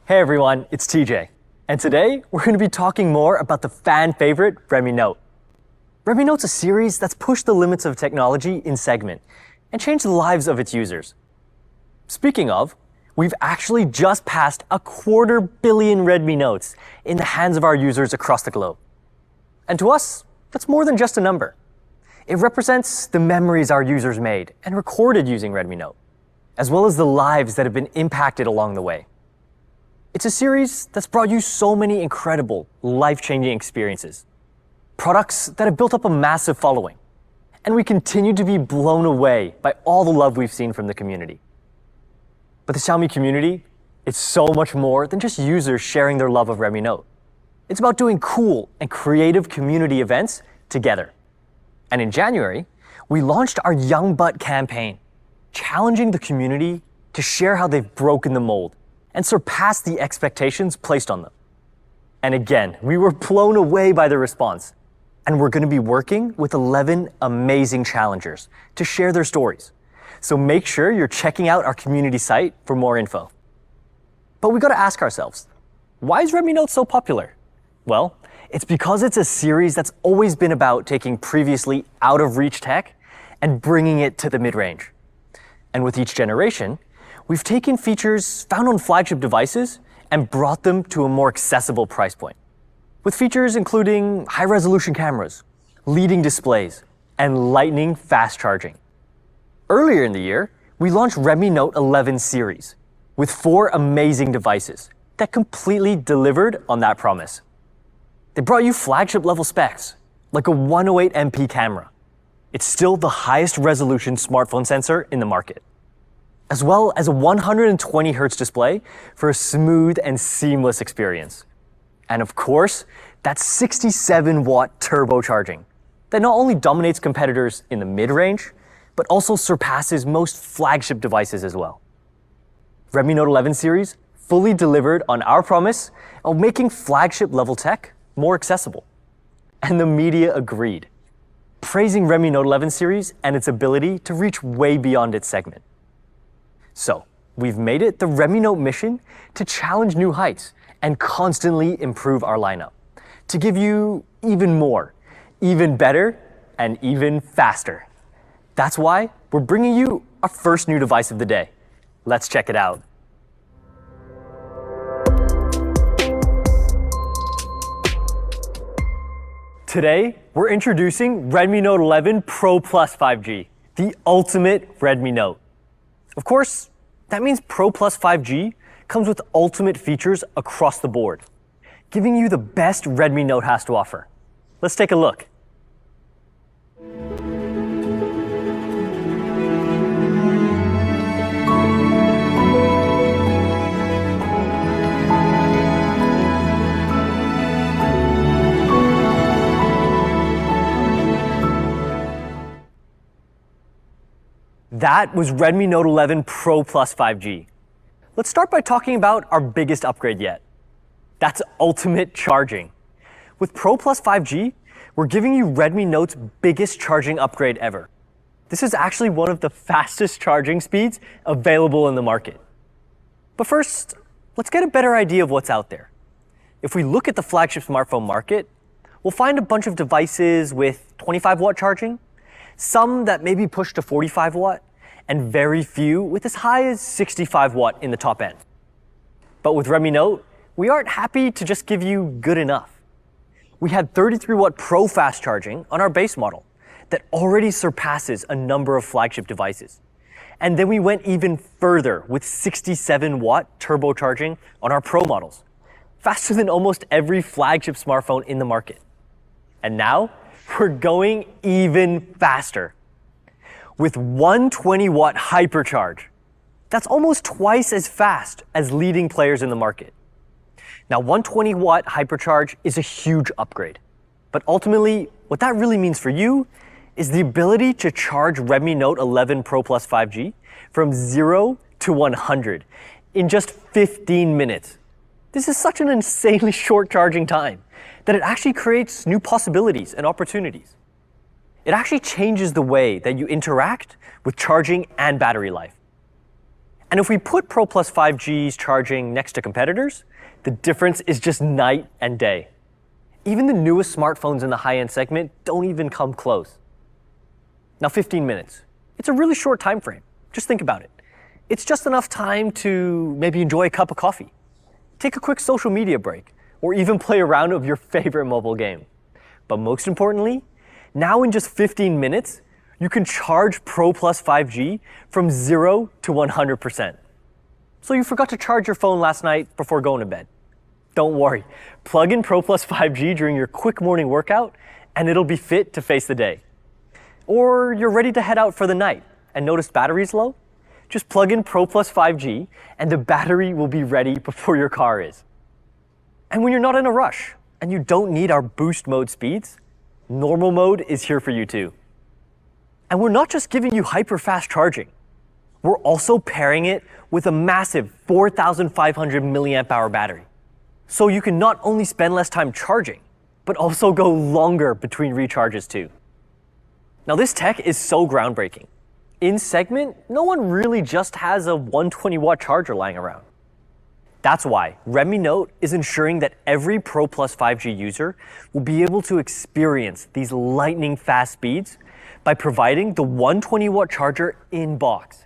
Hey everyone, it's TJ, and today we're going to be talking more about the fan favorite Redmi Note. Redmi Note's a series that's pushed the limits of technology in segment and changed the lives of its users. Speaking of, we've actually just passed 250 million Redmi Notes in the hands of our users across the globe. And to us, that's more than just a number. It represents the memories our users made and recorded using Redmi Note, as well as the lives that have been impacted along the way. It's a series that's brought you so many incredible, life-changing experiences. Products that have built up a massive following. And we continue to be blown away by all the love we've seen from the community. But the Xiaomi community is so much more than just users sharing their love of Redmi Note. It's about doing cool and creative community events together. And in January, we launched our Young Butt campaign, challenging the community to share how they've broken the mold and surpass the expectations placed on them. And again, we were blown away by the response. And we're going to be working with 11 amazing challengers to share their stories. So make sure you're checking out our community site for more info. But we got to ask ourselves, why is Redmi Note so popular? Well, it's because it's a series that's always been about taking previously out-of-reach tech and bringing it to the mid-range. And with each generation, we've taken features found on flagship devices and brought them to a more accessible price point, with features including high-resolution cameras, leading displays, and lightning fast charging. Earlier in the year, we launched Redmi Note 11 series, with 4 amazing devices that completely delivered on that promise. They brought you flagship-level specs, like a 108MP camera. It's still the highest resolution smartphone sensor in the market, as well as a 120Hz display for a smooth and seamless experience. And of course, that 67-watt turbocharging that not only dominates competitors in the mid-range, but also surpasses most flagship devices as well. Redmi Note 11 series fully delivered on our promise of making flagship-level tech more accessible. And the media agreed, praising Redmi Note 11 series and its ability to reach way beyond its segment. So, we've made it the Redmi Note mission to challenge new heights and constantly improve our lineup, to give you even more, even better, and even faster. That's why we're bringing you our first new device of the day. Let's check it out. Today, we're introducing Redmi Note 11 Pro Plus 5G, the ultimate Redmi Note. Of course, that means Pro Plus 5G comes with ultimate features across the board, giving you the best Redmi Note has to offer. Let's take a look. That was Redmi Note 11 Pro Plus 5G. Let's start by talking about our biggest upgrade yet. That's ultimate charging. With Pro Plus 5G, we're giving you Redmi Note's biggest charging upgrade ever. This is actually one of the fastest charging speeds available in the market. But first, let's get a better idea of what's out there. If we look at the flagship smartphone market, we'll find a bunch of devices with 25-watt charging, some that may be pushed to 45-watt, and very few with as high as 65-watt in the top end. But with Redmi Note, we aren't happy to just give you good enough. We had 33-watt Pro fast charging on our base model that already surpasses a number of flagship devices. And then we went even further with 67-watt turbocharging on our Pro models, faster than almost every flagship smartphone in the market. And now, we're going even faster. With 120-watt HyperCharge. That's almost twice as fast as leading players in the market. Now, 120 watt HyperCharge is a huge upgrade. But ultimately, what that really means for you is the ability to charge Redmi Note 11 Pro Plus 5G from 0 to 100 in just 15 minutes. This is such an insanely short charging time that it actually creates new possibilities and opportunities. It actually changes the way that you interact with charging and battery life. And if we put Pro Plus 5G's charging next to competitors, the difference is just night and day. Even the newest smartphones in the high-end segment don't even come close. Now, 15 minutes. It's a really short time frame. Just think about it. It's just enough time to maybe enjoy a cup of coffee, take a quick social media break, or even play a round of your favorite mobile game. But most importantly, now in just 15 minutes, you can charge Pro Plus 5G from 0 to 100%. So you forgot to charge your phone last night before going to bed. Don't worry, plug in Pro Plus 5G during your quick morning workout and it'll be fit to face the day. Or you're ready to head out for the night and notice battery's low? Just plug in Pro Plus 5G and the battery will be ready before your car is. And when you're not in a rush and you don't need our boost mode speeds, normal mode is here for you too. And we're not just giving you hyper fast charging. We're also pairing it with a massive 4,500 milliamp hour battery. So you can not only spend less time charging, but also go longer between recharges too. Now this tech is so groundbreaking. In segment, no one really just has a 120 watt charger lying around. That's why Redmi Note is ensuring that every Pro Plus 5G user will be able to experience these lightning fast speeds by providing the 120 watt charger in box.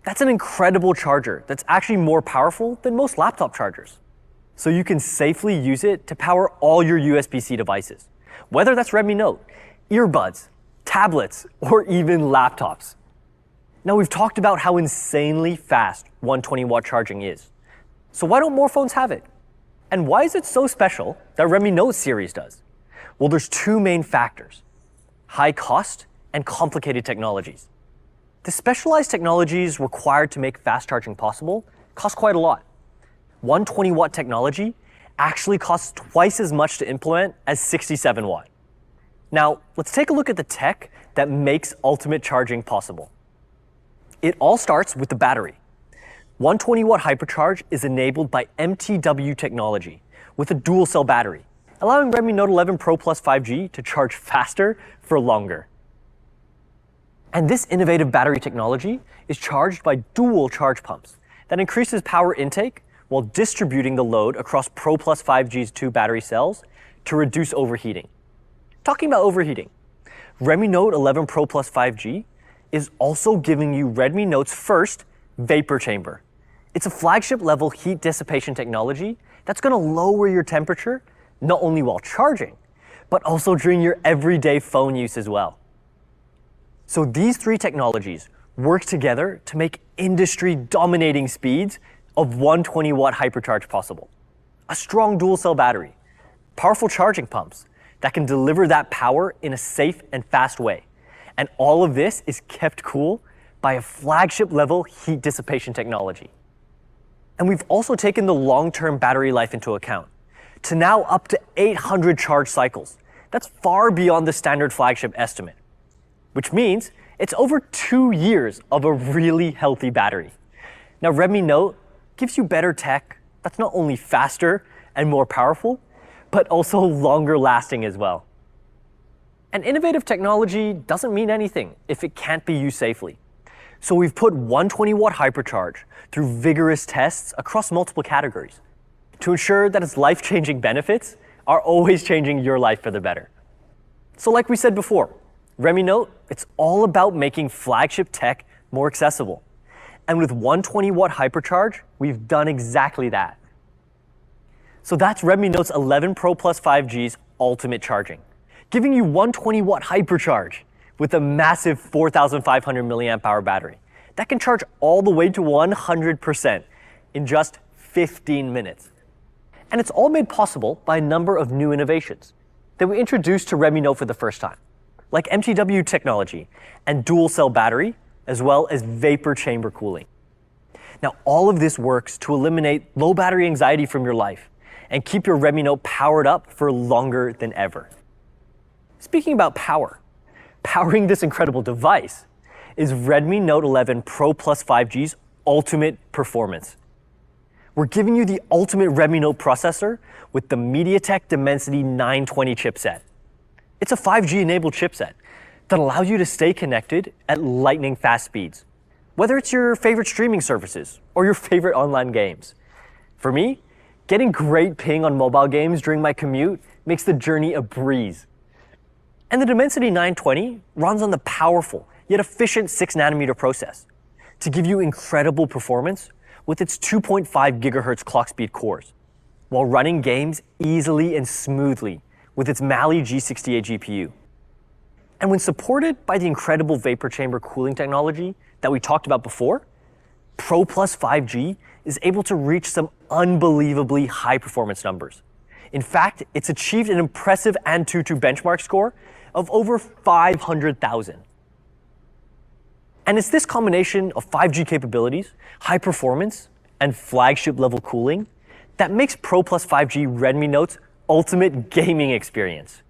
That's an incredible charger that's actually more powerful than most laptop chargers. So you can safely use it to power all your USB-C devices, whether that's Redmi Note, earbuds, tablets, or even laptops. Now we've talked about how insanely fast 120 watt charging is. So why don't more phones have it? And why is it so special that Redmi Note series does? Well, there's two main factors: high cost and complicated technologies. The specialized technologies required to make fast charging possible cost quite a lot. 120 watt technology actually costs twice as much to implement as 67 watt. Now, let's take a look at the tech that makes ultimate charging possible. It all starts with the battery. 120 watt HyperCharge is enabled by MTW technology with a dual cell battery, allowing Redmi Note 11 Pro Plus 5G to charge faster for longer. And this innovative battery technology is charged by dual charge pumps that increases power intake while distributing the load across Pro Plus 5G's two battery cells to reduce overheating. Talking about overheating, Redmi Note 11 Pro Plus 5G is also giving you Redmi Note's first vapor chamber. It's a flagship level heat dissipation technology that's going to lower your temperature not only while charging, but also during your everyday phone use as well. So these three technologies work together to make industry-dominating speeds of 120 watt HyperCharge possible. A strong dual cell battery, powerful charging pumps that can deliver that power in a safe and fast way. And all of this is kept cool by a flagship level heat dissipation technology. And we've also taken the long-term battery life into account to now up to 800 charge cycles. That's far beyond the standard flagship estimate, which means it's over 2 years of a really healthy battery. Now, Redmi Note gives you better tech that's not only faster and more powerful, but also longer lasting as well. And innovative technology doesn't mean anything if it can't be used safely. So we've put 120 watt HyperCharge through vigorous tests across multiple categories to ensure that its life-changing benefits are always changing your life for the better. So like we said before, Redmi Note, it's all about making flagship tech more accessible. And with 120 watt HyperCharge, we've done exactly that. So that's Redmi Note's 11 Pro Plus 5G's ultimate charging, giving you 120 watt HyperCharge with a massive 4,500 milliamp hour battery that can charge all the way to 100% in just 15 minutes. And it's all made possible by a number of new innovations that we introduced to Redmi Note for the first time, like MTW technology and dual cell battery, as well as vapor chamber cooling. Now, all of this works to eliminate low battery anxiety from your life and keep your Redmi Note powered up for longer than ever. Speaking about power, powering this incredible device is Redmi Note 11 Pro Plus 5G's ultimate performance. We're giving you the ultimate Redmi Note processor with the MediaTek Dimensity 920 chipset. It's a 5G-enabled chipset that allows you to stay connected at lightning fast speeds, whether it's your favorite streaming services or your favorite online games. For me, getting great ping on mobile games during my commute makes the journey a breeze. And the Dimensity 920 runs on the powerful yet efficient 6nm process to give you incredible performance with its 2.5 GHz clock speed cores, while running games easily and smoothly with its Mali G68 GPU. And when supported by the incredible vapor chamber cooling technology that we talked about before, Pro Plus 5G is able to reach some unbelievably high performance numbers. In fact, it's achieved an impressive Antutu benchmark score of over 500,000. And it's this combination of 5G capabilities, high performance, and flagship level cooling that makes Pro Plus 5G Redmi Note's ultimate gaming experience.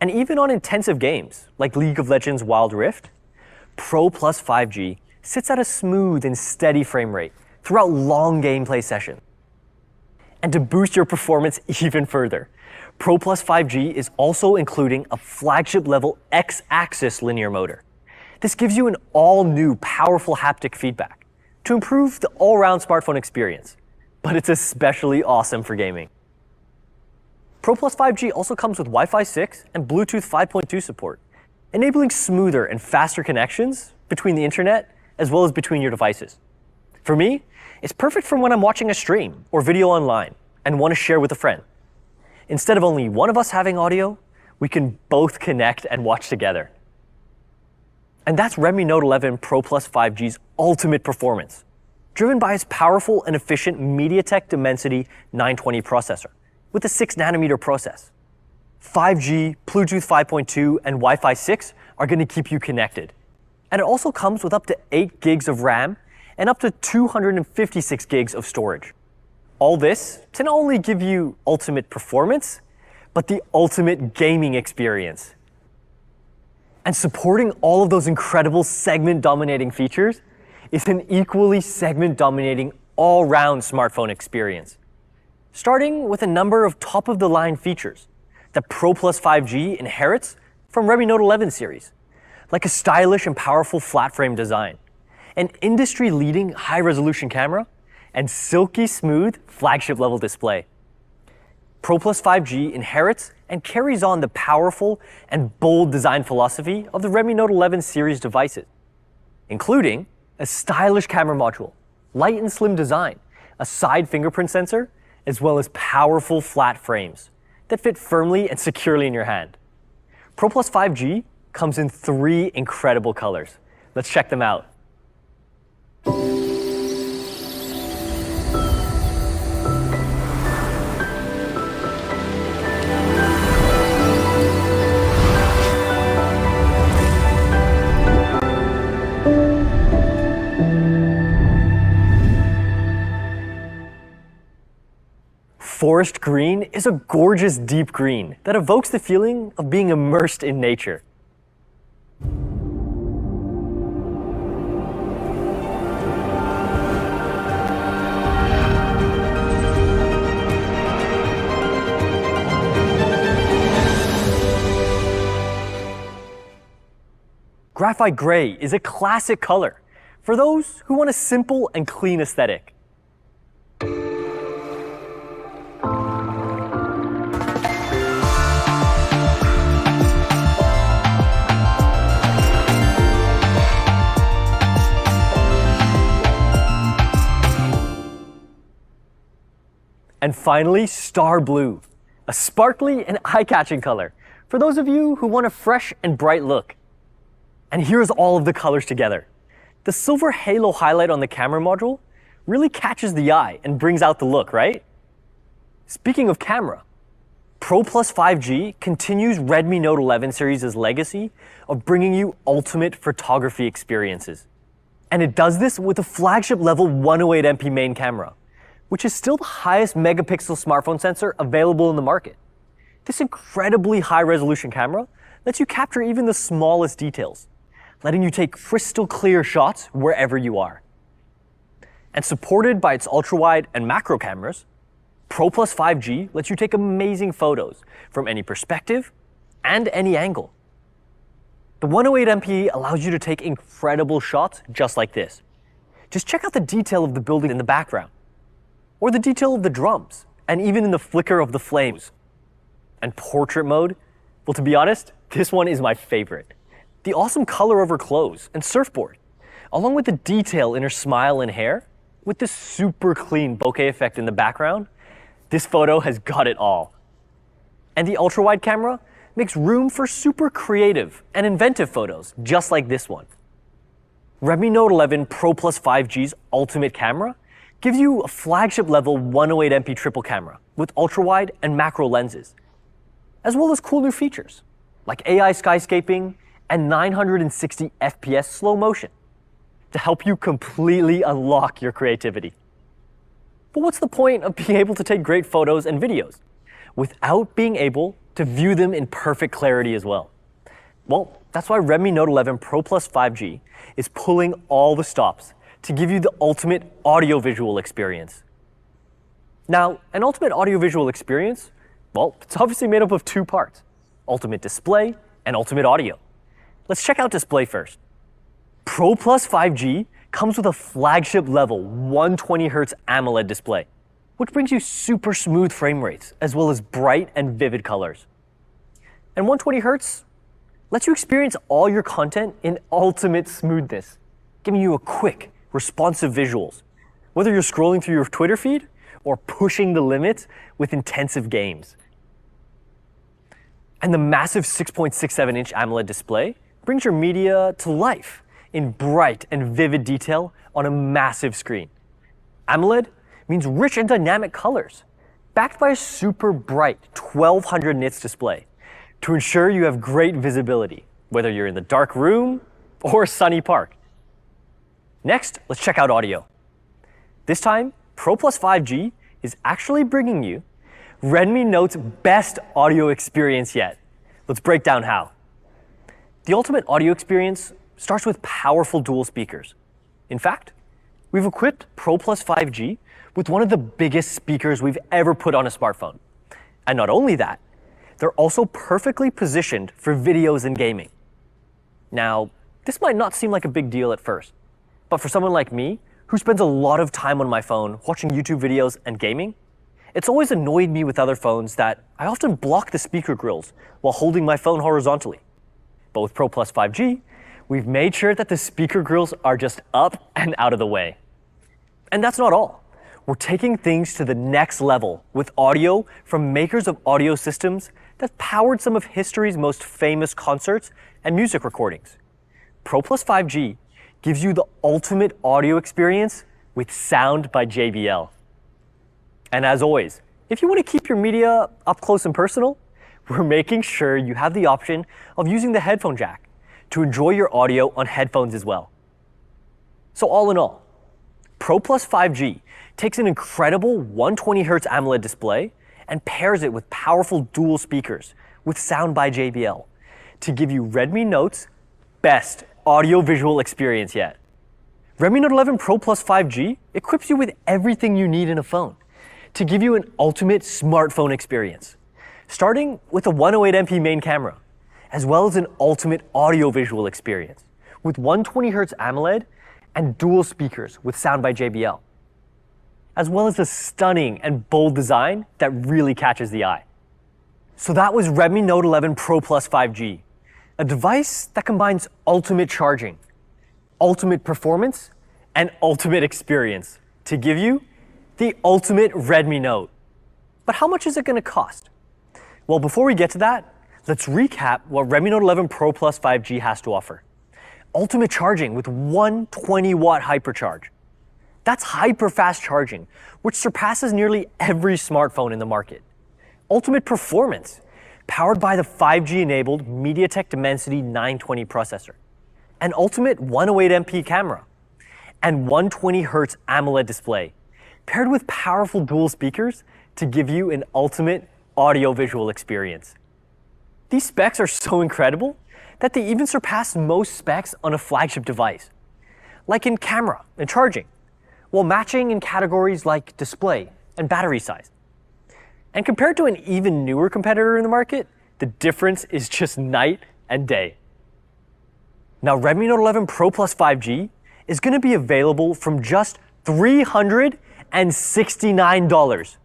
And even on intensive games like League of Legends Wild Rift, Pro Plus 5G sits at a smooth and steady frame rate throughout long gameplay sessions. And to boost your performance even further, Pro Plus 5G is also including a flagship level X-axis linear motor. This gives you an all-new powerful haptic feedback to improve the all-round smartphone experience, but it's especially awesome for gaming. Pro Plus 5G also comes with Wi-Fi 6 and Bluetooth 5.2 support, enabling smoother and faster connections between the internet as well as between your devices. For me, it's perfect for when I'm watching a stream or video online and want to share with a friend. Instead of only one of us having audio, we can both connect and watch together. And that's Redmi Note 11 Pro Plus 5G's ultimate performance, driven by its powerful and efficient MediaTek Dimensity 920 processor with a 6nm process. 5G, Bluetooth 5.2, and Wi-Fi 6 are going to keep you connected. And it also comes with up to 8 gigs of RAM and up to 256 gigs of storage. All this to not only give you ultimate performance, but the ultimate gaming experience. And supporting all of those incredible segment-dominating features is an equally segment-dominating all-round smartphone experience. Starting with a number of top-of-the-line features that Pro Plus 5G inherits from Redmi Note 11 series, like a stylish and powerful flat-frame design, an industry-leading high-resolution camera, and silky smooth flagship-level display. Pro Plus 5G inherits and carries on the powerful and bold design philosophy of the Redmi Note 11 series devices, including a stylish camera module, light and slim design, a side fingerprint sensor, as well as powerful flat frames that fit firmly and securely in your hand. Pro Plus 5G comes in 3 incredible colors. Let's check them out. Forest green is a gorgeous deep green that evokes the feeling of being immersed in nature. Graphite gray is a classic color for those who want a simple and clean aesthetic. And finally, Star Blue, a sparkly and eye-catching color for those of you who want a fresh and bright look. And here's all of the colors together. The silver halo highlight on the camera module really catches the eye and brings out the look, right? Speaking of camera, Pro Plus 5G continues Redmi Note 11 series' legacy of bringing you ultimate photography experiences. And it does this with a flagship level 108MP main camera, which is still the highest megapixel smartphone sensor available in the market. This incredibly high resolution camera lets you capture even the smallest details, letting you take crystal clear shots wherever you are. And supported by its ultra-wide and macro cameras, Pro Plus 5G lets you take amazing photos from any perspective and any angle. The 108MP allows you to take incredible shots just like this. Just check out the detail of the building in the background, or the detail of the drums, and even in the flicker of the flames. And portrait mode, well, to be honest, this one is my favorite. The awesome color of her clothes and surfboard, along with the detail in her smile and hair, with this super clean bokeh effect in the background, this photo has got it all. And the ultra-wide camera makes room for super creative and inventive photos, just like this one. Redmi Note 11 Pro Plus 5G's ultimate camera gives you a flagship level 108MP triple camera with ultra-wide and macro lenses, as well as cool new features like AI skyscaping and 960 FPS slow motion to help you completely unlock your creativity. But what's the point of being able to take great photos and videos without being able to view them in perfect clarity as well? Well, that's why Redmi Note 11 Pro Plus 5G is pulling all the stops to give you the ultimate audio-visual experience. Now, an ultimate audio-visual experience, well, it's obviously made up of two parts, ultimate display and ultimate audio. Let's check out display first. Pro Plus 5G comes with a flagship level 120Hz AMOLED display, which brings you super smooth frame rates as well as bright and vivid colors. And 120Hz lets you experience all your content in ultimate smoothness, giving you a quick, responsive visuals, whether you're scrolling through your Twitter feed or pushing the limits with intensive games. And the massive 6.67-inch AMOLED display brings your media to life in bright and vivid detail on a massive screen. AMOLED means rich and dynamic colors, backed by a super bright 1200 nits display to ensure you have great visibility, whether you're in the dark room or a sunny park. Next, let's check out audio. This time, Pro Plus 5G is actually bringing you Redmi Note's best audio experience yet. Let's break down how. The ultimate audio experience starts with powerful dual speakers. In fact, we've equipped Pro Plus 5G with one of the biggest speakers we've ever put on a smartphone. And not only that, they're also perfectly positioned for videos and gaming. Now, this might not seem like a big deal at first, but for someone like me, who spends a lot of time on my phone watching YouTube videos and gaming, it's always annoyed me with other phones that I often block the speaker grills while holding my phone horizontally. But with Pro Plus 5G, we've made sure that the speaker grills are just up and out of the way. And that's not all. We're taking things to the next level with audio from makers of audio systems that powered some of history's most famous concerts and music recordings. Pro Plus 5G gives you the ultimate audio experience with sound by JBL. And as always, if you want to keep your media up close and personal, we're making sure you have the option of using the headphone jack to enjoy your audio on headphones as well. So all in all, Pro Plus 5G takes an incredible 120Hz AMOLED display and pairs it with powerful dual speakers with sound by JBL to give you Redmi Note's best audio-visual experience yet. Redmi Note 11 Pro Plus 5G equips you with everything you need in a phone to give you an ultimate smartphone experience, starting with a 108MP main camera, as well as an ultimate audio-visual experience with 120Hz AMOLED and dual speakers with sound by JBL, as well as a stunning and bold design that really catches the eye. So that was Redmi Note 11 Pro Plus 5G, a device that combines ultimate charging, ultimate performance, and ultimate experience to give you the ultimate Redmi Note. But how much is it going to cost? Well, before we get to that, let's recap what Redmi Note 11 Pro Plus 5G has to offer. Ultimate charging with 120-watt HyperCharge. That's hyper-fast charging, which surpasses nearly every smartphone in the market. Ultimate performance, powered by the 5G-enabled MediaTek Dimensity 920 processor. An ultimate 108MP camera, and 120Hz AMOLED display, paired with powerful dual speakers to give you an ultimate audio-visual experience. These specs are so incredible that they even surpass most specs on a flagship device, like in camera and charging, while matching in categories like display and battery size. And compared to an even newer competitor in the market, the difference is just night and day. Now, Redmi Note 11 Pro Plus 5G is going to be available from just $369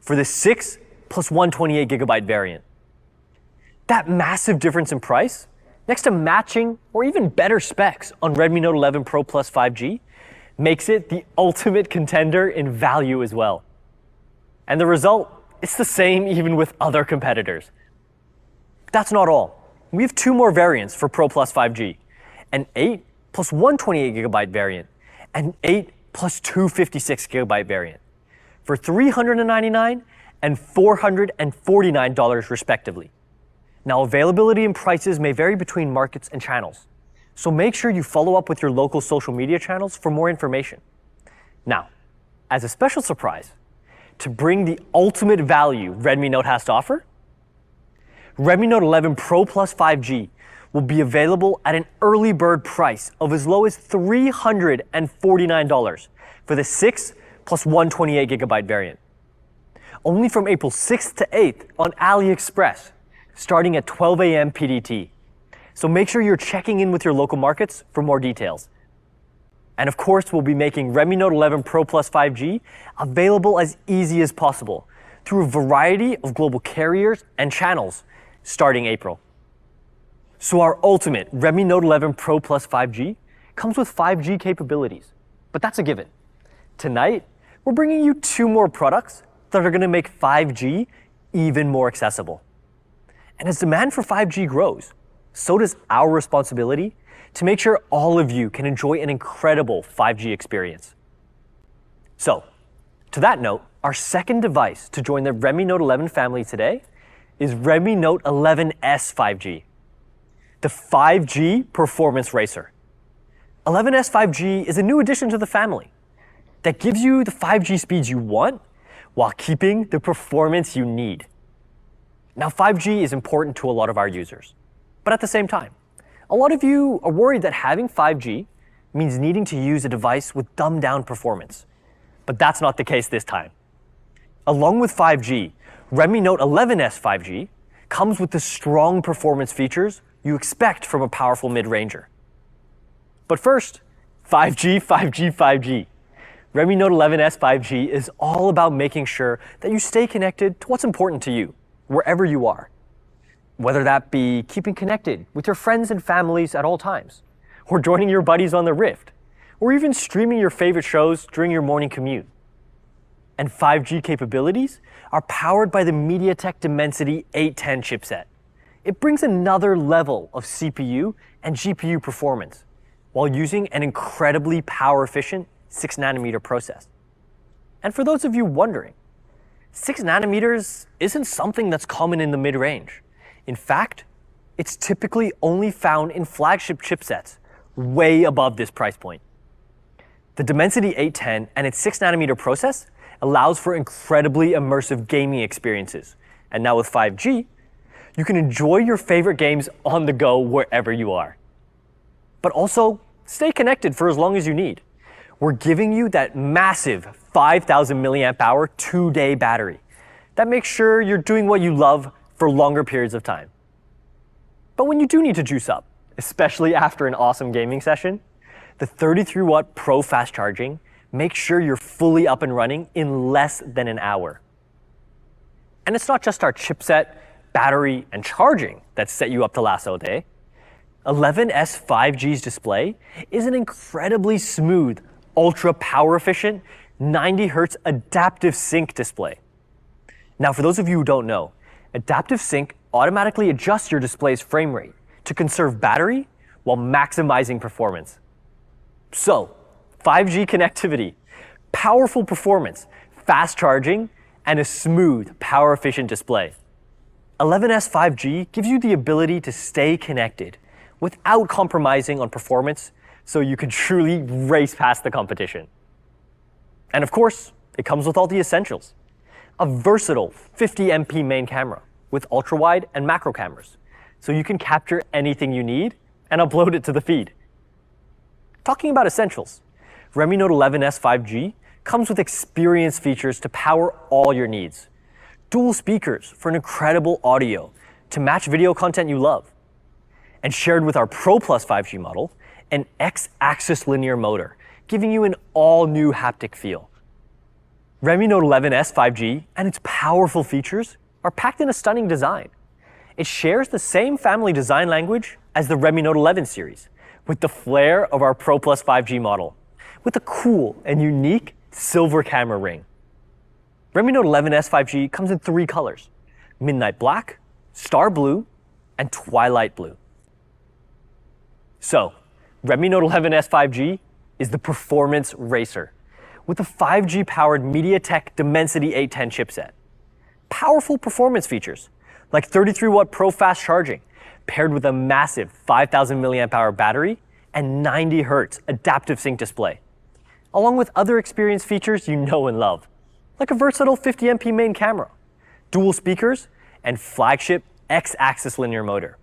for the 6 plus 128GB variant. That massive difference in price, next to matching or even better specs on Redmi Note 11 Pro Plus 5G, makes it the ultimate contender in value as well. And the result, it's the same even with other competitors. But that's not all. We have two more variants for Pro Plus 5G, an 8 plus 128GB variant, and 8 plus 256GB variant, for $399 and $449 respectively. Now, availability and prices may vary between markets and channels, so make sure you follow up with your local social media channels for more information. Now, as a special surprise, to bring the ultimate value Redmi Note has to offer, Redmi Note 11 Pro Plus 5G will be available at an early bird price of as low as $349 for the 6 plus 128GB variant. Only from April 6th to 8th on AliExpress, starting at 12 a.m. PDT. So make sure you're checking in with your local markets for more details. And of course, we'll be making Redmi Note 11 Pro Plus 5G available as easy as possible through a variety of global carriers and channels starting April. So our ultimate Redmi Note 11 Pro Plus 5G comes with 5G capabilities, but that's a given. Tonight, we're bringing you two more products that are going to make 5G even more accessible. And as demand for 5G grows, so does our responsibility to make sure all of you can enjoy an incredible 5G experience. So, to that note, our second device to join the Redmi Note 11 family today is Redmi Note 11S 5G, the 5G performance racer. 11S 5G is a new addition to the family that gives you the 5G speeds you want while keeping the performance you need. Now, 5G is important to a lot of our users, but at the same time, a lot of you are worried that having 5G means needing to use a device with dumbed down performance. But that's not the case this time. Along with 5G, Redmi Note 11S 5G comes with the strong performance features you expect from a powerful mid-ranger. But first, 5G, 5G, 5G. Redmi Note 11S 5G is all about making sure that you stay connected to what's important to you, wherever you are. Whether that be keeping connected with your friends and families at all times, or joining your buddies on the Rift, or even streaming your favorite shows during your morning commute. And 5G capabilities are powered by the MediaTek Dimensity 810 chipset. It brings another level of CPU and GPU performance while using an incredibly power-efficient 6nm process. And for those of you wondering, 6nm isn't something that's common in the mid-range. In fact, it's typically only found in flagship chipsets way above this price point. The Dimensity 810 and its 6nm process allows for incredibly immersive gaming experiences. And now with 5G, you can enjoy your favorite games on the go wherever you are. But also, stay connected for as long as you need. We're giving you that massive 5,000 milliamp hour 2-day battery that makes sure you're doing what you love for longer periods of time. But when you do need to juice up, especially after an awesome gaming session, the 33-watt Pro fast charging makes sure you're fully up and running in less than an hour. And it's not just our chipset, battery, and charging that set you up to last all day. 11S 5G's display is an incredibly smooth, ultra power efficient 90Hz AdaptiveSync display. Now, for those of you who don't know, AdaptiveSync automatically adjusts your display's frame rate to conserve battery while maximizing performance. So, 5G connectivity, powerful performance, fast charging, and a smooth, power-efficient display. 11S 5G gives you the ability to stay connected without compromising on performance so you could truly race past the competition. And of course, it comes with all the essentials. A versatile 50MP main camera with ultra-wide and macro cameras, so you can capture anything you need and upload it to the feed. Talking about essentials, Redmi Note 11S 5G comes with experience features to power all your needs. Dual speakers for an incredible audio to match video content you love. And shared with our Pro Plus 5G model, an X-axis linear motor, giving you an all-new haptic feel. Redmi Note 11S 5G and its powerful features are packed in a stunning design. It shares the same family design language as the Redmi Note 11 series, with the flair of our Pro Plus 5G model, with a cool and unique silver camera ring. Redmi Note 11S 5G comes in 3 colors: Midnight Black, Star Blue, and Twilight Blue. So, Redmi Note 11S 5G is the performance racer with a 5G-powered MediaTek Dimensity 810 chipset. Powerful performance features like 33-watt Pro fast charging paired with a massive 5,000 mAh battery and 90 Hz AdaptiveSync display, along with other experience features you know and love, like a versatile 50MP main camera, dual speakers, and flagship X-axis linear motor.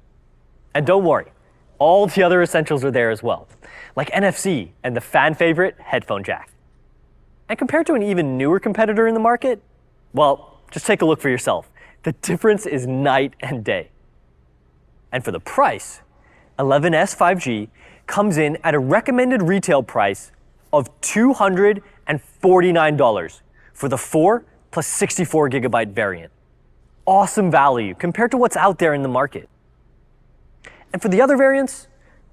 And don't worry, all the other essentials are there as well, like NFC and the fan favorite headphone jack. And compared to an even newer competitor in the market, well, just take a look for yourself. The difference is night and day. And for the price, 11S 5G comes in at a recommended retail price of $249 for the 4 plus 64 gigabyte variant. Awesome value compared to what's out there in the market. And for the other variants,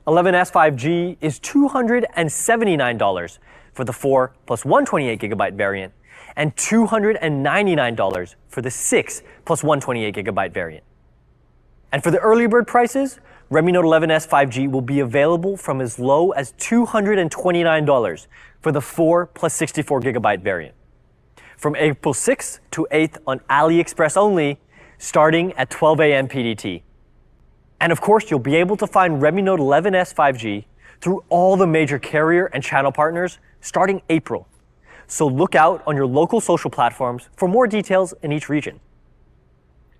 11S 5G is $279 for the 4 plus 128 gigabyte variant, and $299 for the 6 plus 128 gigabyte variant. And for the early bird prices, Redmi Note 11S 5G will be available from as low as $229 for the 4 plus 64 gigabyte variant. From April 6th to 8th on AliExpress only, starting at 12 a.m. PDT. And of course, you'll be able to find Redmi Note 11S 5G through all the major carrier and channel partners starting April. So look out on your local social platforms for more details in each region.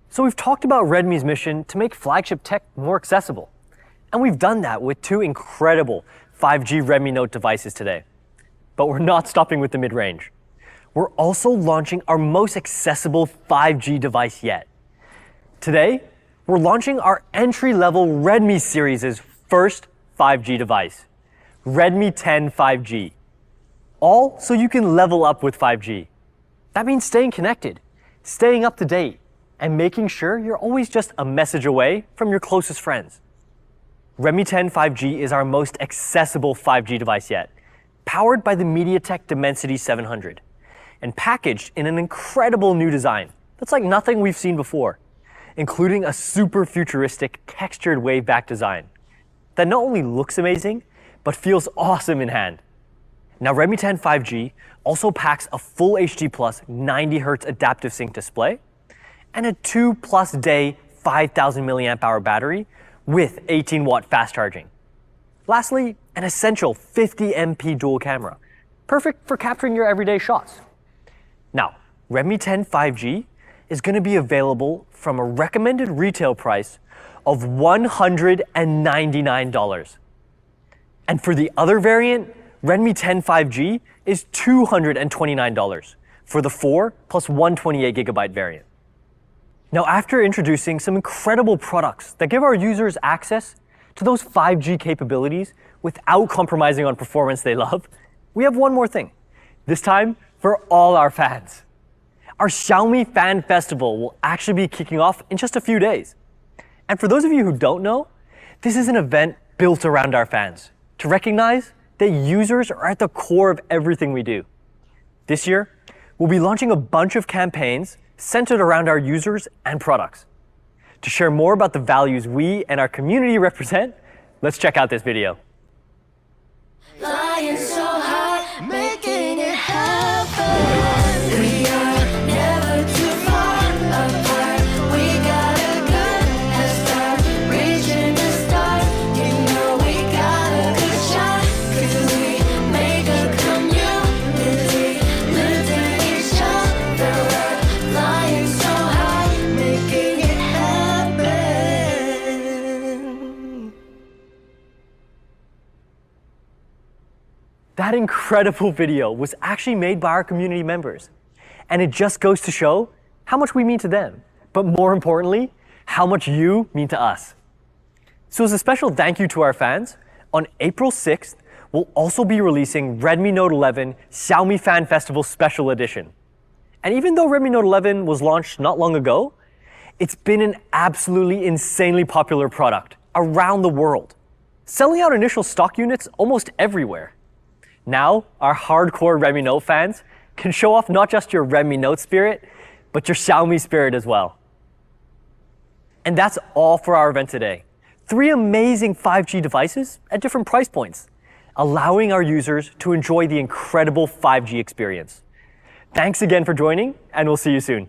So we've talked about Redmi's mission to make flagship tech more accessible. And we've done that with 2 incredible 5G Redmi Note devices today. But we're not stopping with the mid-range. We're also launching our most accessible 5G device yet. Today, we're launching our entry-level Redmi series' first 5G device, Redmi 10 5G. All so you can level up with 5G. That means staying connected, staying up to date, and making sure you're always just a message away from your closest friends. Redmi 10 5G is our most accessible 5G device yet, powered by the MediaTek Dimensity 700, and packaged in an incredible new design that's like nothing we've seen before, including a super futuristic textured wave-back design that not only looks amazing, but feels awesome in hand. Now, Redmi 10 5G also packs a full HD plus 90 Hz AdaptiveSync display and a 2+ day 5,000 mAh battery with 18-watt fast charging. Lastly, an essential 50MP dual camera, perfect for capturing your everyday shots. Now, Redmi 10 5G is going to be available from a recommended retail price of $199. And for the other variant, Redmi 10 5G is $229 for the 4 plus 128 gigabyte variant. Now, after introducing some incredible products that give our users access to those 5G capabilities without compromising on performance they love, we have one more thing, this time for all our fans. Our Xiaomi Fan Festival will actually be kicking off in just a few days. And for those of you who don't know, this is an event built around our fans to recognize that users are at the core of everything we do. This year, we'll be launching a bunch of campaigns centered around our users and products. To share more about the values we and our community represent, let's check out this video. Flying so high, making it happen. We are never too far apart. We got a good head start, reaching the start. You know we got a good shot. That incredible video was actually made by our community members. And it just goes to show how much we mean to them, but more importantly, how much you mean to us. So as a special thank you to our fans, on April 6th, we'll also be releasing Redmi Note 11 Xiaomi Fan Festival Special Edition. And even though Redmi Note 11 was launched not long ago, it's been an absolutely insanely popular product around the world, selling out initial stock units almost everywhere. Now, our hardcore Redmi Note fans can show off not just your Redmi Note spirit, but your Xiaomi spirit as well. And that's all for our event today. 3 amazing 5G devices at different price points, allowing our users to enjoy the incredible 5G experience. Thanks again for joining, and we'll see you soon.